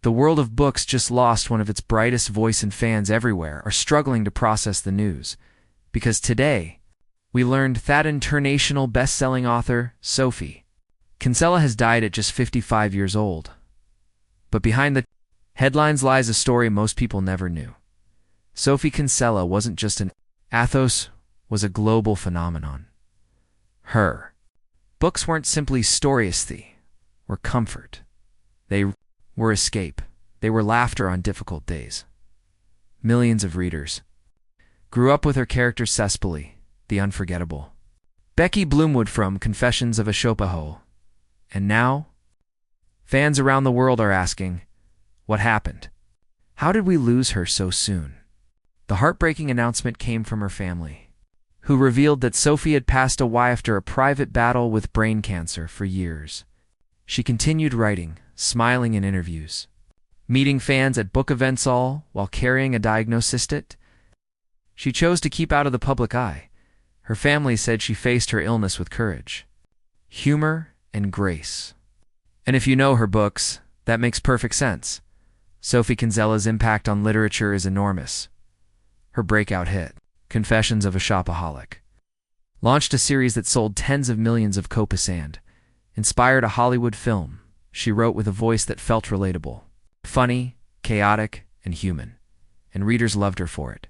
The world of books just lost one of its brightest voices, and fans everywhere are struggling to process the news. Because today, we learned that international best-selling author Sophie Kinsella has died at just 55 years old. But behind the headlines lies a story most people never knew. Sophie Kinsella wasn't just an author, was a global phenomenon. Her books weren't simply stories, they were comfort. They were escape. They were laughter on difficult days. Millions of readers grew up with her character Cecily, the unforgettable Becky Bloomwood from Confessions of a Shopaholic. And now, fans around the world are asking, what happened? How did we lose her so soon? The heartbreaking announcement came from her family, who revealed that Sophie had passed away after a private battle with brain cancer for years. She continued writing, smiling in interviews, meeting fans at book events, all while carrying a diagnosis. She chose to keep out of the public eye. Her family said she faced her illness with courage, humor, and grace. And if you know her books, that makes perfect sense. Sophie Kinsella's impact on literature is enormous. Her breakout hit, Confessions of a Shopaholic, launched a series that sold tens of millions of copies and inspired a Hollywood film. She wrote with a voice that felt relatable, funny, chaotic, and human, and readers loved her for it.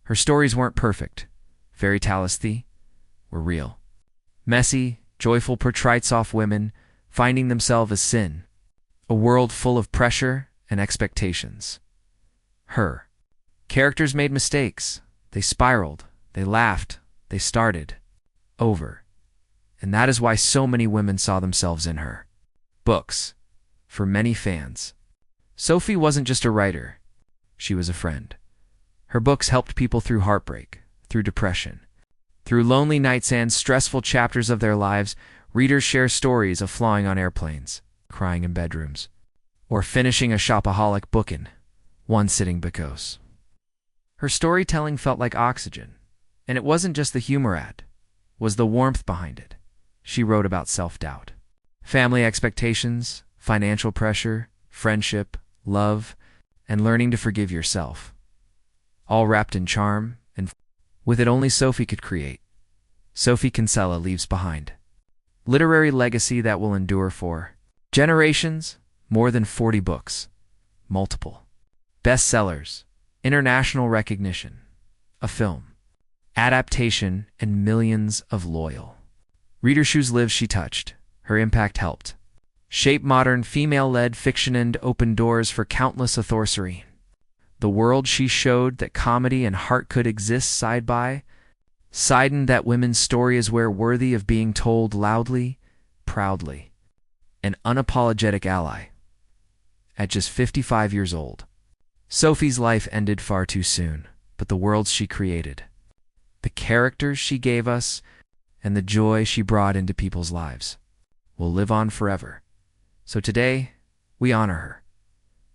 Her stories weren't perfect. Fairy tales were real. Messy, joyful portraits of women finding themselves as sin, a world full of pressure and expectations. Her characters made mistakes. They spiraled. They laughed. They started over. And that is why so many women saw themselves in her books. For many fans, Sophie wasn't just a writer. She was a friend. Her books helped people through heartbreak, through depression, through lonely nights and stressful chapters of their lives. Readers share stories of flying on airplanes, crying in bedrooms, or finishing a Shopaholic book in one sitting because her storytelling felt like oxygen. And it wasn't just the humor it was the warmth behind it. She wrote about self-doubt, family expectations, financial pressure, friendship, love, and learning to forgive yourself, all wrapped in charm and with it only Sophie could create. Sophie Kinsella leaves behind literary legacy that will endure for generations, more than 40 books, multiple bestsellers, international recognition, a film adaptation, and millions of loyal readers whose lives she touched. Her impact helped shape modern female-led fiction and open doors for countless authors. The world she showed that comedy and heart could exist side by side, and that women's story is where worthy of being told loudly, proudly. An unapologetic ally. At just 55 years old, Sophie's life ended far too soon, but the worlds she created, the characters she gave us, and the joy she brought into people's lives will live on forever. So today, we honor her,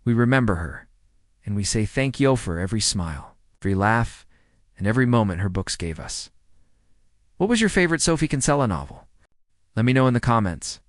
we remember her, and we say thank you for every smile, every laugh, and every moment her books gave us. What was your favorite Sophie Kinsella novel? Let me know in the comments.